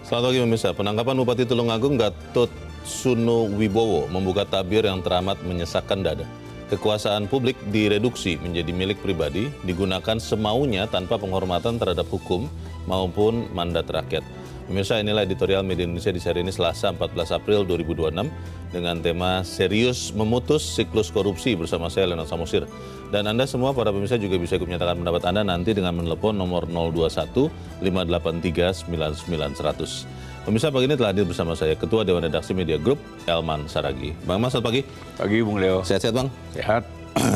Selamat pagi pemirsa. Penangkapan Bupati Tulungagung Gatot Sunowibowo membuka tabir yang teramat menyesakkan dada. Kekuasaan publik direduksi menjadi milik pribadi, digunakan semaunya tanpa penghormatan terhadap hukum maupun mandat rakyat. Pemirsa, inilah editorial Media Indonesia di seri ini Selasa 14 April 2026 dengan tema Serius Memutus Siklus Korupsi bersama saya Leonard Samosir. Dan Anda semua para pemirsa juga bisa ikut menyatakan pendapat Anda nanti dengan menelepon nomor 021 583 99 100. Pemirsa, pagi ini telah hadir bersama saya Ketua Dewan Redaksi Media Group, Elman Saragi. Bang Mas, selamat pagi. Pagi Bung Leo. Sehat-sehat Bang? Sehat.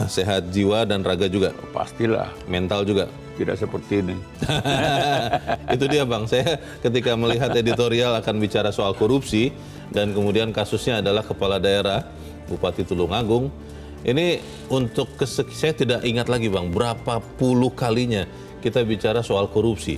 Sehat jiwa dan raga juga? Pastilah. Mental juga? Tidak seperti ini. Itu dia Bang, saya ketika melihat editorial akan bicara soal korupsi dan kemudian kasusnya adalah kepala daerah Bupati Tulungagung. Ini untuk saya tidak ingat lagi Bang, berapa puluh kalinya kita bicara soal korupsi.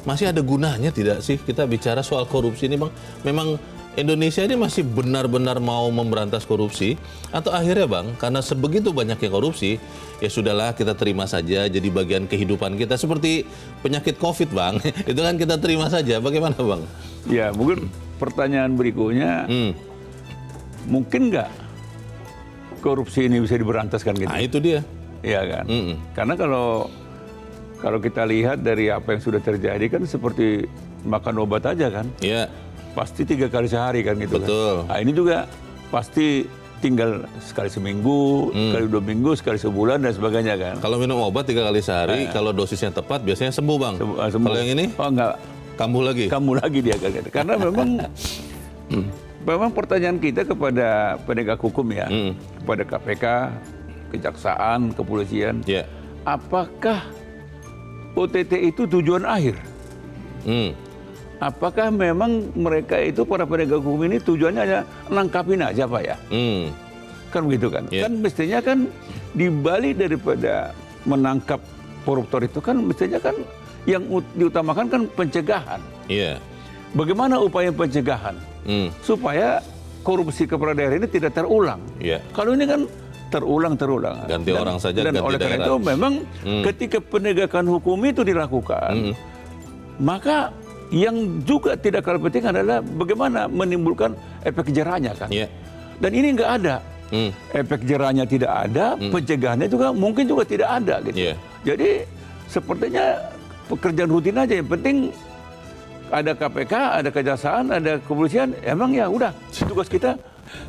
Masih ada gunanya tidak sih kita bicara soal korupsi ini Bang? Memang Indonesia ini masih benar-benar mau memberantas korupsi? Atau akhirnya Bang, karena sebegitu banyaknya korupsi, ya sudahlah kita terima saja jadi bagian kehidupan kita. Seperti penyakit COVID Bang, itu kan kita terima saja. Bagaimana Bang? Ya mungkin pertanyaan berikutnya, mungkin nggak korupsi ini bisa diberantaskan gitu? Nah itu dia. Iya kan? Karena kalau kita lihat dari apa yang sudah terjadi kan seperti makan obat aja kan? Iya. Pasti 3 kali sehari kan gitu. Betul. Kan? Nah ini juga pasti tinggal sekali seminggu, sekali 2 minggu, sekali sebulan dan sebagainya kan. Kalau minum obat 3 kali sehari, kalau dosisnya tepat biasanya sembuh Bang. Sembuh. Kalau yang ini? Oh enggak. Kambuh lagi? Kambuh lagi dia kan. Karena memang pertanyaan kita kepada penegak hukum ya, kepada KPK, Kejaksaan, Kepolisian, apakah OTT itu tujuan akhir? Apakah memang mereka itu para penegak hukum ini tujuannya hanya nangkapin aja Pak ya? Kan begitu kan? Kan mestinya kan dibalik daripada menangkap koruptor itu kan mestinya kan yang diutamakan kan pencegahan. Bagaimana upaya pencegahan? Supaya korupsi kepala daerah ini tidak terulang. Kalau ini kan terulang. Ganti orang saja, dan ganti oleh karena daerah. itu memang ketika penegakan hukum itu dilakukan, maka yang juga tidak kalah penting adalah bagaimana menimbulkan efek jerahnya kan. Dan ini nggak ada. Efek jerahnya tidak ada, pencegahannya juga mungkin juga tidak ada gitu. Jadi sepertinya pekerjaan rutin aja, yang penting ada KPK, ada Kejaksaan, ada Kepolisian, emang ya udah tugas kita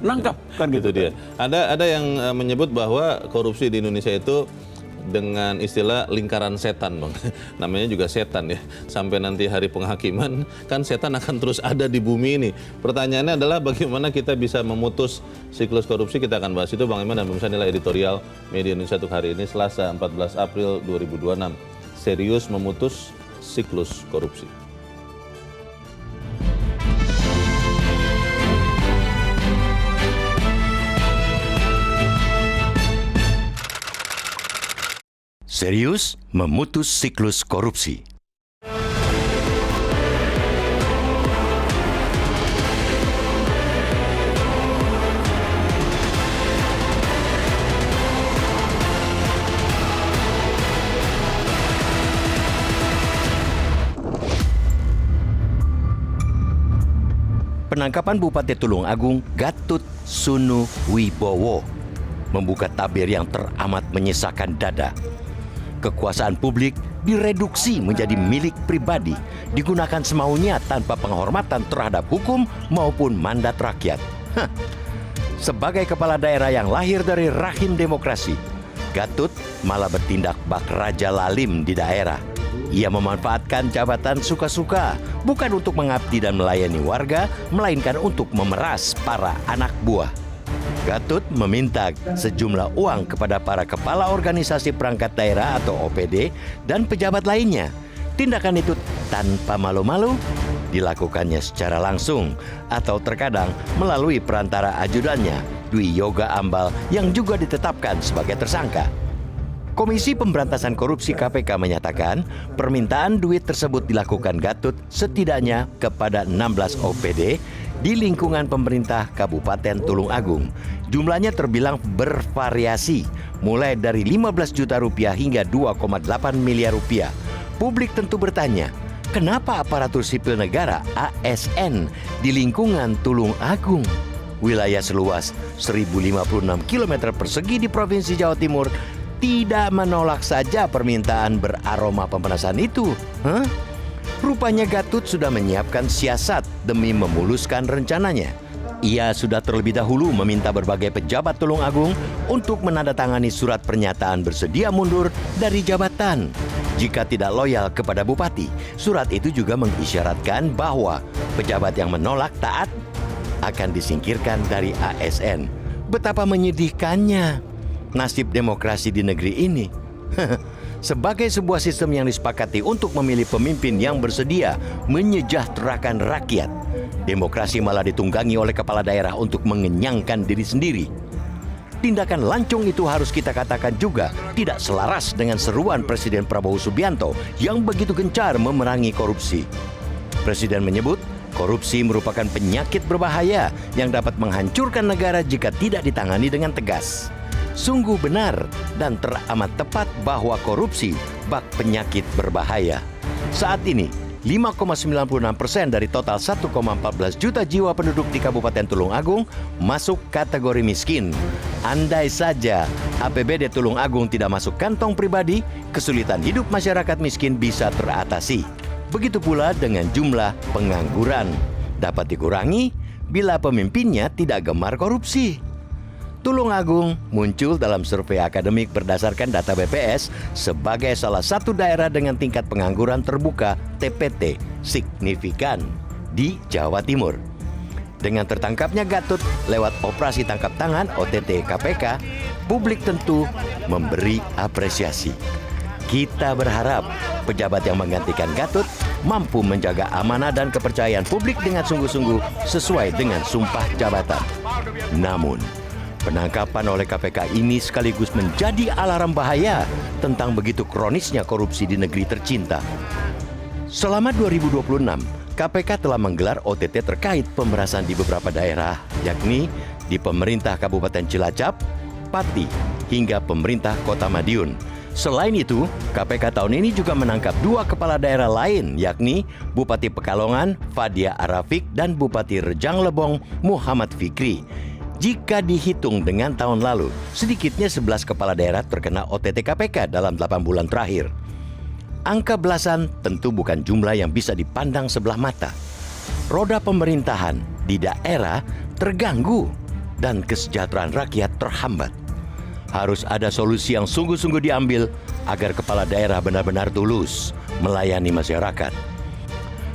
nangkap kan gitu. Itu dia. Ada yang menyebut bahwa korupsi di Indonesia itu dengan istilah lingkaran setan Bang. Namanya juga setan ya. Sampai nanti hari penghakiman kan setan akan terus ada di bumi ini. Pertanyaannya adalah bagaimana kita bisa memutus siklus korupsi. Kita akan bahas itu Bang Iman dan pemirsa, inilah editorial Media Indonesia untuk hari ini Selasa 14 April 2026. Serius memutus siklus korupsi. Serius memutus siklus korupsi. Penangkapan Bupati Tulungagung Gatot Sunowibowo membuka tabir yang teramat menyisakan dada. Kekuasaan publik direduksi menjadi milik pribadi, digunakan semaunya tanpa penghormatan terhadap hukum maupun mandat rakyat. Sebagai kepala daerah yang lahir dari rahim demokrasi, Gatot malah bertindak bak raja lalim di daerah. Ia memanfaatkan jabatan suka-suka, bukan untuk mengabdi dan melayani warga, melainkan untuk memeras para anak buah. Gatot meminta sejumlah uang kepada para kepala organisasi perangkat daerah atau OPD dan pejabat lainnya. Tindakan itu tanpa malu-malu dilakukannya secara langsung atau terkadang melalui perantara ajudannya, Dwi Yoga Ambal yang juga ditetapkan sebagai tersangka. Komisi Pemberantasan Korupsi KPK menyatakan permintaan duit tersebut dilakukan Gatot setidaknya kepada 16 OPD di lingkungan pemerintah Kabupaten Tulungagung. Jumlahnya terbilang bervariasi, mulai dari 15 juta rupiah hingga 2,8 miliar rupiah. Publik tentu bertanya, Kenapa aparatur sipil negara ASN di lingkungan Tulung Agung, wilayah seluas 1056 km persegi di Provinsi Jawa Timur, tidak menolak saja permintaan beraroma pemanasan itu? Rupanya Gatot sudah menyiapkan siasat demi memuluskan rencananya. Ia sudah terlebih dahulu meminta berbagai pejabat Tulung Agung untuk menandatangani surat pernyataan bersedia mundur dari jabatan jika tidak loyal kepada bupati. Surat itu juga mengisyaratkan bahwa pejabat yang menolak taat akan disingkirkan dari ASN. Betapa menyedihkannya nasib demokrasi di negeri ini. Sebagai sebuah sistem yang disepakati untuk memilih pemimpin yang bersedia menyejahterakan rakyat, demokrasi malah ditunggangi oleh kepala daerah untuk mengenyangkan diri sendiri. Tindakan lancung itu harus kita katakan juga tidak selaras dengan seruan Presiden Prabowo Subianto yang begitu gencar memerangi korupsi. Presiden menyebut korupsi merupakan penyakit berbahaya yang dapat menghancurkan negara jika tidak ditangani dengan tegas. Sungguh benar dan teramat tepat bahwa korupsi bak penyakit berbahaya. Saat ini, 5,96% dari total 1,14 juta jiwa penduduk di Kabupaten Tulung Agung masuk kategori miskin. Andai saja APBD Tulung Agung tidak masuk kantong pribadi, kesulitan hidup masyarakat miskin bisa teratasi. Begitu pula dengan jumlah pengangguran. Dapat dikurangi bila pemimpinnya tidak gemar korupsi. Tulung Agung muncul dalam survei akademik berdasarkan data BPS sebagai salah satu daerah dengan tingkat pengangguran terbuka TPT signifikan di Jawa Timur. Dengan tertangkapnya Gatot lewat operasi tangkap tangan OTT KPK, publik tentu memberi apresiasi. Kita berharap pejabat yang menggantikan Gatot mampu menjaga amanah dan kepercayaan publik dengan sungguh-sungguh sesuai dengan sumpah jabatan. Namun, penangkapan oleh KPK ini sekaligus menjadi alarm bahaya tentang begitu kronisnya korupsi di negeri tercinta. Selama 2026, KPK telah menggelar OTT terkait pemerasan di beberapa daerah, yakni di pemerintah Kabupaten Cilacap, Pati, hingga pemerintah Kota Madiun. Selain itu, KPK tahun ini juga menangkap 2 kepala daerah lain, yakni Bupati Pekalongan, Fadia Arafik, dan Bupati Rejang Lebong, Muhammad Fikri. Jika dihitung dengan tahun lalu, sedikitnya 11 kepala daerah terkena OTT KPK dalam 8 bulan terakhir. Angka belasan tentu bukan jumlah yang bisa dipandang sebelah mata. Roda pemerintahan di daerah terganggu dan kesejahteraan rakyat terhambat. Harus ada solusi yang sungguh-sungguh diambil agar kepala daerah benar-benar tulus melayani masyarakat.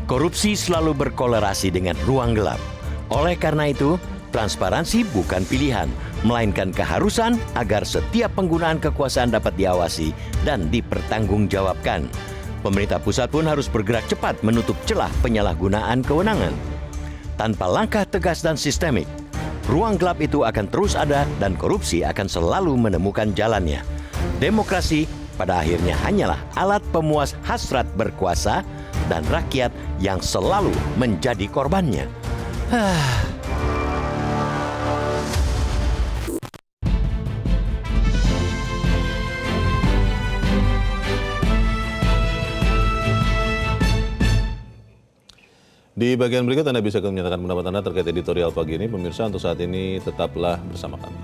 Korupsi selalu berkolerasi dengan ruang gelap. Oleh karena itu, transparansi bukan pilihan, melainkan keharusan agar setiap penggunaan kekuasaan dapat diawasi dan dipertanggungjawabkan. Pemerintah pusat pun harus bergerak cepat menutup celah penyalahgunaan kewenangan. Tanpa langkah tegas dan sistemik, ruang gelap itu akan terus ada dan korupsi akan selalu menemukan jalannya. Demokrasi pada akhirnya hanyalah alat pemuas hasrat berkuasa dan rakyat yang selalu menjadi korbannya. Di bagian berikut Anda bisa menyatakan pendapat Anda terkait editorial pagi ini. Pemirsa, untuk saat ini tetaplah bersama kami.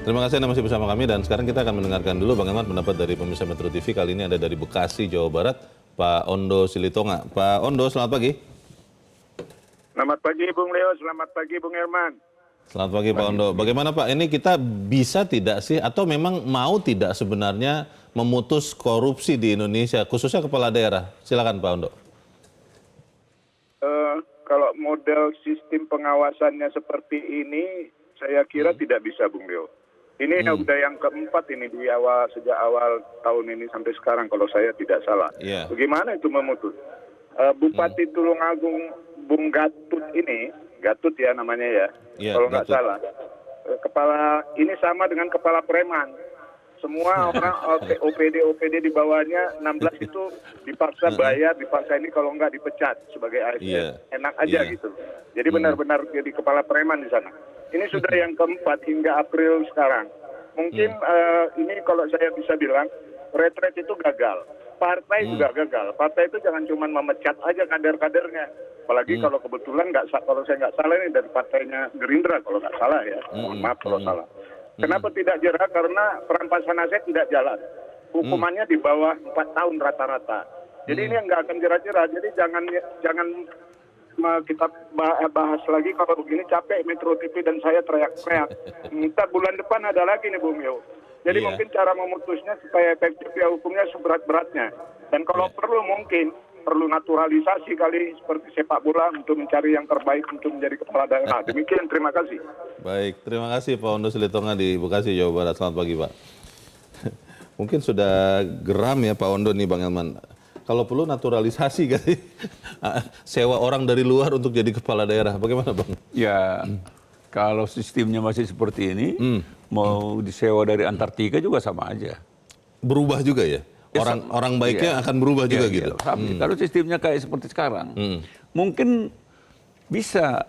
Terima kasih Anda masih bersama kami dan sekarang kita akan mendengarkan dulu bagaimana pendapat dari pemirsa Metro TV. Kali ini ada dari Bekasi, Jawa Barat, Pak Ondo Silitonga. Pak Ondo, selamat pagi. Selamat pagi Bung Leo, selamat pagi Bung Herman. Selamat pagi Pak Ondo. Bagaimana Pak, ini kita bisa tidak sih atau memang mau tidak sebenarnya memutus korupsi di Indonesia, khususnya kepala daerah? Silakan Pak Ondo. Kalau model sistem pengawasannya seperti ini, saya kira tidak bisa Bung Leo. Ini udah yang keempat ini di sejak awal tahun ini sampai sekarang kalau saya tidak salah. Yeah. Bagaimana itu memutus? Bupati Tulung Agung Bung Gatot ini, Gatot ya namanya ya, Yeah, kalau nggak Gatot. salah. Kepala ini sama dengan kepala preman. Semua orang OPD di bawahnya 16 itu dipaksa bayar, dipaksa ini kalau nggak dipecat sebagai ASN. Iya. Enak aja Iya. gitu. Jadi benar-benar jadi kepala preman di sana. Ini sudah yang keempat hingga April sekarang. Mungkin ini kalau saya bisa bilang, retret itu gagal. Partai juga gagal. Partai itu jangan cuma memecat aja kader-kadernya. Apalagi kalau kebetulan kalau saya nggak salah ini dari partainya Gerindra kalau nggak salah ya. Mohon maaf kalau salah. Kenapa tidak jerah? Karena perampasan aset tidak jalan. Hukumannya di bawah 4 tahun rata-rata. Jadi ini nggak akan jerah-jerah. Jadi jangan kita bahas lagi kalau begini capek Metro TV dan saya teriak-teriak. Ntar bulan depan ada lagi nih Bung Yo. Jadi mungkin cara memutusnya supaya efektif ya hukumnya seberat-beratnya. Dan kalau perlu naturalisasi kali seperti sepak bola untuk mencari yang terbaik untuk menjadi kepala daerah. Demikian, terima kasih. Baik, terima kasih Pak Ondo Silitonga di Bekasi, Jawa Barat. Selamat pagi Pak. Mungkin sudah geram ya Pak Ondo nih Bang Elman. Kalau perlu naturalisasi kali, sewa orang dari luar untuk jadi kepala daerah. Bagaimana Bang? Ya, kalau sistemnya masih seperti ini, mau disewa dari Antartika juga sama aja. Berubah juga ya? Orang baiknya akan berubah juga gitu? Kalau sistemnya kayak seperti sekarang, mungkin bisa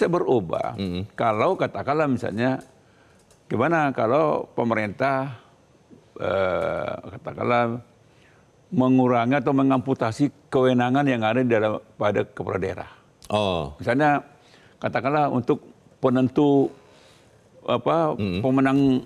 berubah kalau katakanlah misalnya, gimana kalau pemerintah katakanlah mengurangi atau mengamputasi kewenangan yang ada pada kepala daerah. Oh. Misalnya katakanlah untuk penentu pemenang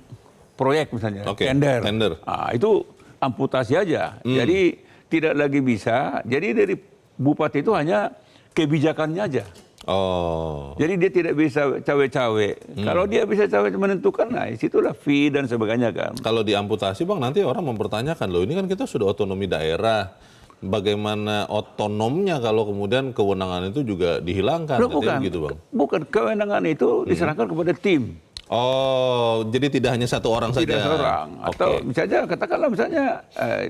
proyek misalnya, tender. Nah, itu amputasi aja. Jadi tidak lagi bisa. Jadi dari bupati itu hanya kebijakannya aja. Oh. Jadi dia tidak bisa cawe-cawe. Kalau dia bisa cawe menentukan, nah situlah fee dan sebagainya kan. Kalau diamputasi Bang, nanti orang mempertanyakan, loh ini kan kita sudah otonomi daerah. Bagaimana otonomnya kalau kemudian kewenangan itu juga dihilangkan? Bukan, gitu, Bang. Bukan, kewenangan itu diserahkan kepada tim. Oh, jadi tidak hanya satu orang saja. Tidak seorang. Atau misalnya katakanlah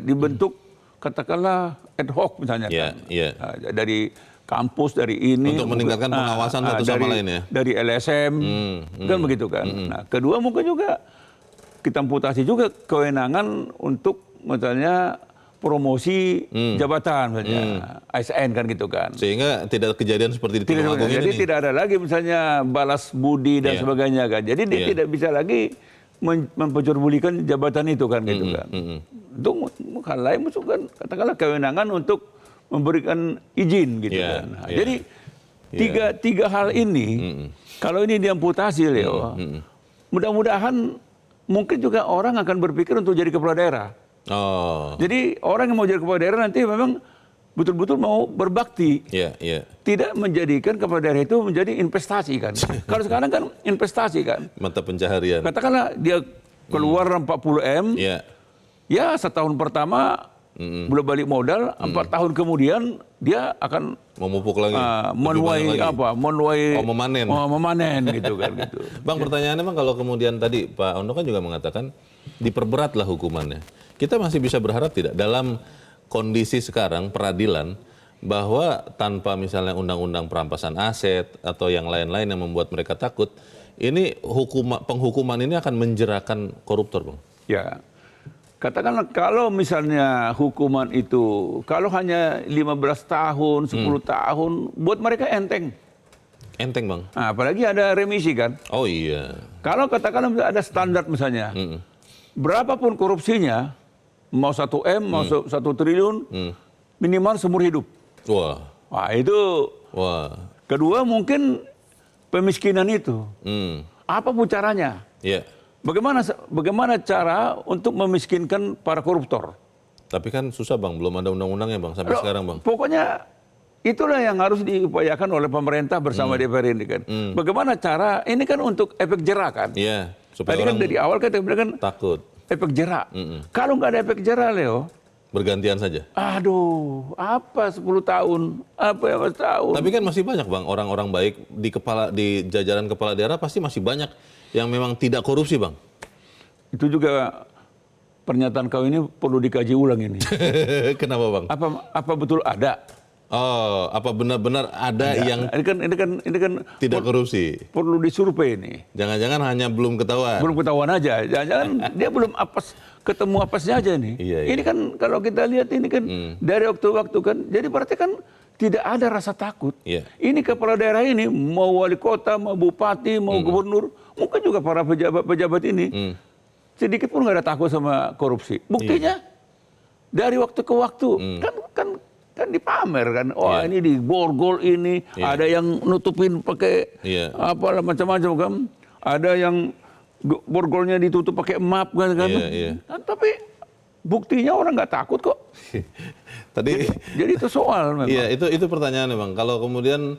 dibentuk katakanlah ad hoc misalnya kan. Dari kampus, dari ini. Untuk meningkatkan pengawasan satu sama lain ya. Dari LSM, kan begitu kan. Nah, kedua mungkin juga kita amputasi juga kewenangan untuk misalnya promosi jabatan misalnya, ASN kan gitu kan. Sehingga tidak kejadian seperti di Tulung Agung ini. Jadi tidak ada lagi misalnya balas budi dan sebagainya kan. Jadi dia tidak bisa lagi memperjualbelikan jabatan itu kan gitu kan. Itu hal lain kan katakanlah kewenangan untuk memberikan izin gitu kan. Nah, jadi tiga hal ini kalau ini diamputasi Leo, mudah-mudahan mungkin juga orang akan berpikir untuk jadi kepala daerah. Oh. Jadi orang yang mau jadi kepala daerah nanti memang betul-betul mau berbakti. Tidak menjadikan kepala daerah itu menjadi investasi kan. Kalau sekarang kan investasi kan. Mata pencaharian. Katakanlah dia keluar 40 M. Ya setahun pertama belum balik modal, 4 tahun kemudian dia akan memupuk lagi. Memanen gitu kan gitu. Bang, pertanyaannya Bang, kalau kemudian tadi Pak Ondo kan juga mengatakan diperberatlah hukumannya. Kita masih bisa berharap tidak dalam kondisi sekarang peradilan bahwa tanpa misalnya undang-undang perampasan aset atau yang lain-lain yang membuat mereka takut, ini penghukuman ini akan menjerakan koruptor, Bang? Ya, katakanlah kalau misalnya hukuman itu kalau hanya 15 tahun, 10 tahun, buat mereka enteng. Enteng, Bang? Nah, apalagi ada remisi kan? Oh iya. Kalau katakanlah ada standar misalnya, berapapun korupsinya, mau 1 M, mau 1 triliun, minimal seumur hidup. Wah itu. Kedua mungkin pemiskinan itu. Apapun caranya. Bagaimana cara untuk memiskinkan para koruptor? Tapi kan susah Bang, belum ada undang-undangnya Bang sampai sekarang Bang. Pokoknya itulah yang harus diupayakan oleh pemerintah bersama DPR ini kan. Bagaimana cara, ini kan untuk efek jerah kan. Iya. Supaya tadi kan dari awal kita bilang kan takut. Efek jerah. Kalau nggak ada efek jerah, Leo, bergantian saja. Aduh, apa 10 tahun, apa 15 tahun. Tapi kan masih banyak Bang orang-orang baik di jajaran kepala daerah, pasti masih banyak yang memang tidak korupsi Bang. Itu juga pernyataan kau ini perlu dikaji ulang ini. Kenapa Bang? Apa betul ada Oh, apa benar-benar ada yang Ini kan tidak korupsi? perlu disurvei nih. Jangan-jangan hanya belum ketahuan. Belum ketahuan aja. Jangan-jangan dia belum ketemu apesnya aja nih. Iya. Ini kan kalau kita lihat ini kan dari waktu-waktu kan. Jadi berarti kan tidak ada rasa takut. Iya. Ini kepala daerah ini mau wali kota, mau bupati, mau gubernur, mungkin juga para pejabat ini sedikit pun nggak ada takut sama korupsi. Buktinya dari waktu ke waktu kan dipamer kan. Oh ini di borgol ini ada yang nutupin pakai apalah macam-macam kan. Ada yang borgolnya ditutup pakai map kan. Nah, tapi buktinya orang nggak takut kok. Jadi itu soal memang. Iya, itu pertanyaannya Bang. Kalau kemudian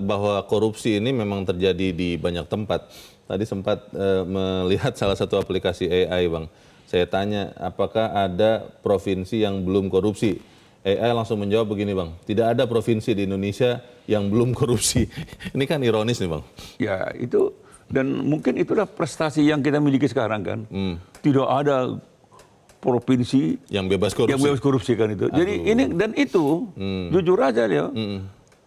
bahwa korupsi ini memang terjadi di banyak tempat. Tadi sempat melihat salah satu aplikasi AI Bang. Saya tanya apakah ada provinsi yang belum korupsi? AI langsung menjawab begini Bang, tidak ada provinsi di Indonesia yang belum korupsi. Ini kan ironis nih Bang. Ya itu, dan mungkin itulah prestasi yang kita miliki sekarang kan. Tidak ada provinsi yang bebas korupsi kan itu. Jadi ini dan itu jujur aja ya.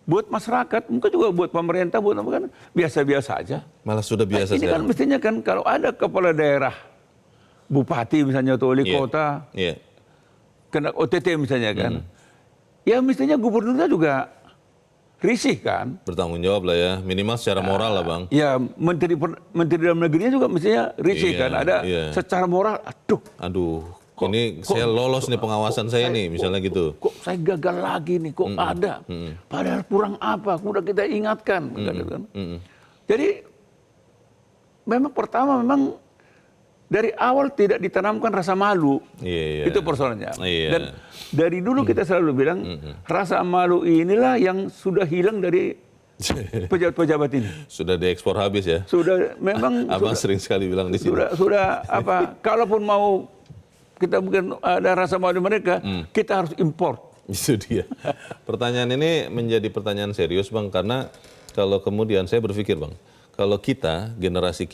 Buat masyarakat, mungkin juga buat pemerintah, buat apa kan biasa-biasa aja. Malah sudah biasa ini sekarang. Kan mestinya kan kalau ada kepala daerah, bupati misalnya atau wali kota, kena OTT misalnya kan, ya mestinya gubernurnya juga risih kan. Bertanggung jawab lah ya, minimal secara moral lah Bang. Ya menteri dalam negerinya juga mestinya risih kan. Ada secara moral, aduh. Ini saya lolos nih pengawasan saya nih, misalnya gitu. Kok saya gagal lagi nih, kok ada. Padahal kurang apa, udah kita ingatkan. Jadi memang pertama dari awal tidak ditanamkan rasa malu. Itu persoalannya. Dan dari dulu kita selalu bilang, rasa malu inilah yang sudah hilang dari pejabat-pejabat ini. Sudah diekspor habis ya? Sudah, memang. Abang sering sekali bilang di sini. Sudah apa, kalaupun mau kita mungkin ada rasa malu mereka, kita harus import. Itu dia. Pertanyaan ini menjadi pertanyaan serius Bang, karena kalau kemudian saya berpikir Bang, kalau generasi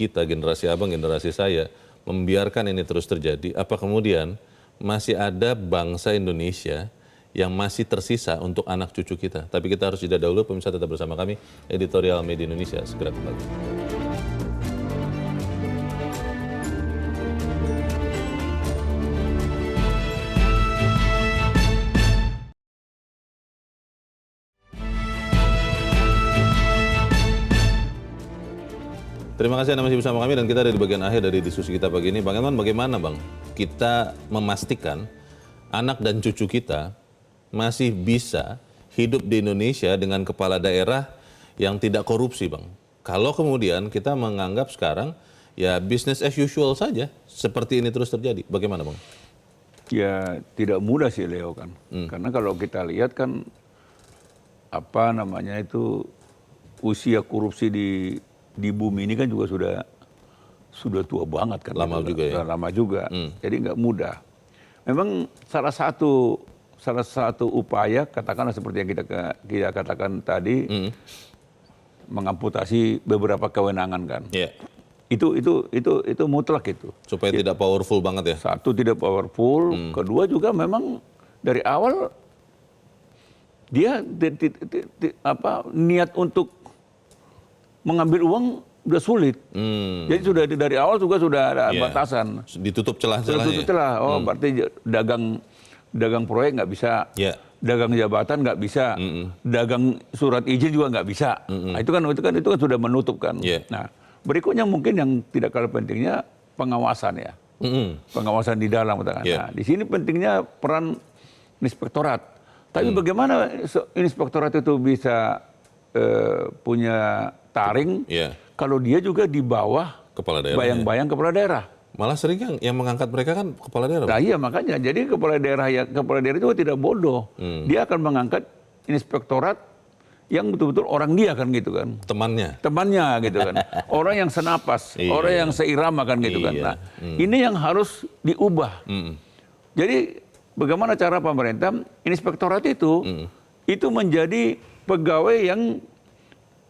Abang, generasi saya, membiarkan ini terus terjadi, apa kemudian masih ada bangsa Indonesia yang masih tersisa untuk anak cucu kita? Tapi kita harus jeda dahulu, pemirsa tetap bersama kami, Editorial Media Indonesia, segera kembali. Terima kasih Anda masih bersama kami dan kita ada di bagian akhir dari diskusi kita pagi ini. Bang Elman, bagaimana Bang kita memastikan anak dan cucu kita masih bisa hidup di Indonesia dengan kepala daerah yang tidak korupsi Bang? Kalau kemudian kita menganggap sekarang ya business as usual saja, seperti ini terus terjadi, bagaimana Bang? Ya tidak mudah sih Leo kan, karena kalau kita lihat kan apa namanya itu usia korupsi di bumi ini kan juga sudah tua banget kan. Lama juga ya. Lama juga. Jadi nggak mudah. Memang salah satu upaya katakanlah seperti yang kita katakan tadi, mengamputasi beberapa kewenangan kan. Itu mutlak itu. Supaya tidak powerful banget ya. Satu tidak powerful, kedua juga memang dari awal dia niat untuk mengambil uang udah sulit. Jadi sudah dari awal juga sudah ada batasan. Ditutup celah-celahnya. Ditutup celah. Oh, berarti dagang proyek nggak bisa. Dagang jabatan nggak bisa. Dagang surat izin juga nggak bisa. Nah, itu kan sudah menutup kan. Nah, berikutnya mungkin yang tidak kalah pentingnya pengawasan ya. Pengawasan di dalam. Nah, di sini pentingnya peran inspektorat. Tapi bagaimana inspektorat itu bisa punya taring kalau dia juga di bawah bayang-bayang kepala daerah. Malah sering yang mengangkat mereka kan kepala daerah. Nah iya makanya, jadi kepala daerah itu tidak bodoh. Dia akan mengangkat inspektorat yang betul-betul orang dia kan gitu kan. Temannya gitu kan. Orang yang senapas, orang yang seirama kan gitu kan. Nah ini yang harus diubah. Jadi bagaimana cara pemerintah inspektorat itu menjadi pegawai yang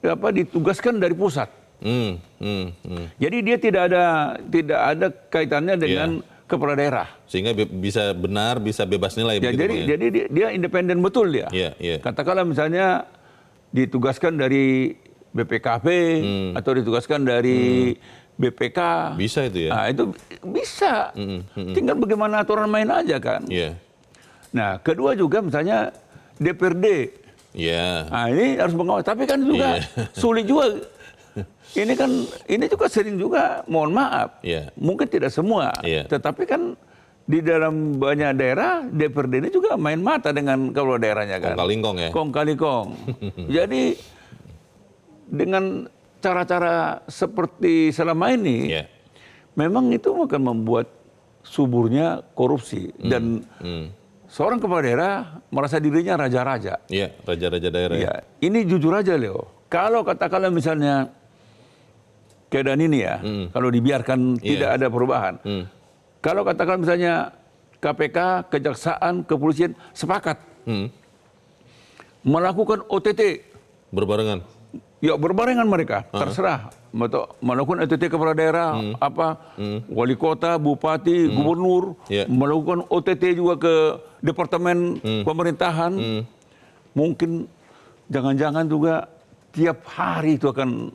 ditugaskan dari pusat. Jadi dia tidak ada kaitannya dengan kepala daerah. Sehingga bisa benar, bisa bebas nilai. Ya, begitu, Bang, ya? jadi dia independen betul dia. Iya. Katakanlah misalnya ditugaskan dari BPKP atau ditugaskan dari BPK. Bisa itu ya? Nah, itu bisa. Tinggal bagaimana aturan main aja kan. Iya. Nah, kedua juga misalnya DPRD. Iya. Nah, ini harus mengawasi. Tapi kan juga sulit juga. Ini juga sering juga, mohon maaf. Iya. Mungkin tidak semua. Iya. Tetapi kan di dalam banyak daerah, DPRD ini juga main mata dengan kepala daerahnya kan. Kong kali kong ya? Kong kali kong. Jadi dengan cara-cara seperti selama ini, Iya. memang itu akan membuat suburnya korupsi. Dan seorang kepala daerah merasa dirinya raja-raja. Iya, raja-raja daerah. Ya, ini jujur aja Leo. Kalau katakanlah misalnya keadaan ini ya, kalau dibiarkan tidak ada perubahan. Kalau katakan misalnya KPK, Kejaksaan, Kepolisian sepakat melakukan OTT. Berbarengan. Ya berbarengan mereka, terserah. Melakukan OTT kepala daerah, wali kota, bupati, gubernur, melakukan OTT juga ke departemen pemerintahan. Mungkin jangan-jangan juga tiap hari itu akan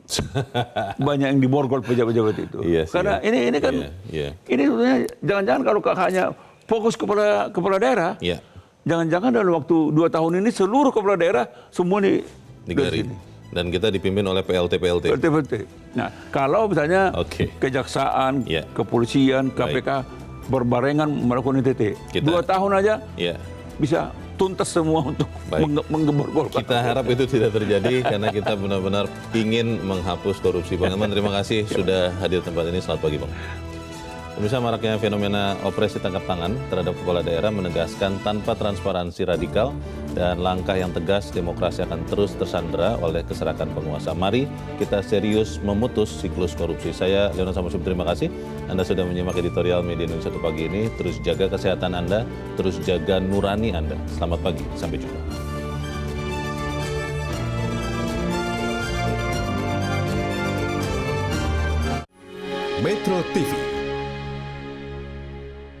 banyak yang diborgol pejabat-pejabat itu. Yes, Karena ini kan ini sebenarnya jangan-jangan kalau hanya fokus kepala daerah, jangan-jangan dalam waktu 2 tahun ini seluruh kepala daerah semua digaris. Dan kita dipimpin oleh PLT. Nah, kalau misalnya Kejaksaan, Kepolisian, KPK berbarengan melakukan OTT, 2 tahun aja bisa tuntas semua untuk menggebor. Kita harap itu tidak terjadi karena kita benar-benar ingin menghapus korupsi. Bang Elman, terima kasih sudah hadir di tempat ini. Selamat pagi, Bang. Pemirsa, maraknya fenomena operasi tangkap tangan terhadap kepala daerah menegaskan tanpa transparansi radikal dan langkah yang tegas, demokrasi akan terus tersandera oleh keserakan penguasa. Mari kita serius memutus siklus korupsi. Saya Leonard Samsudin, terima kasih. Anda sudah menyimak editorial Media Indonesia pagi ini. Terus jaga kesehatan Anda, terus jaga nurani Anda. Selamat pagi, sampai jumpa. Metro TV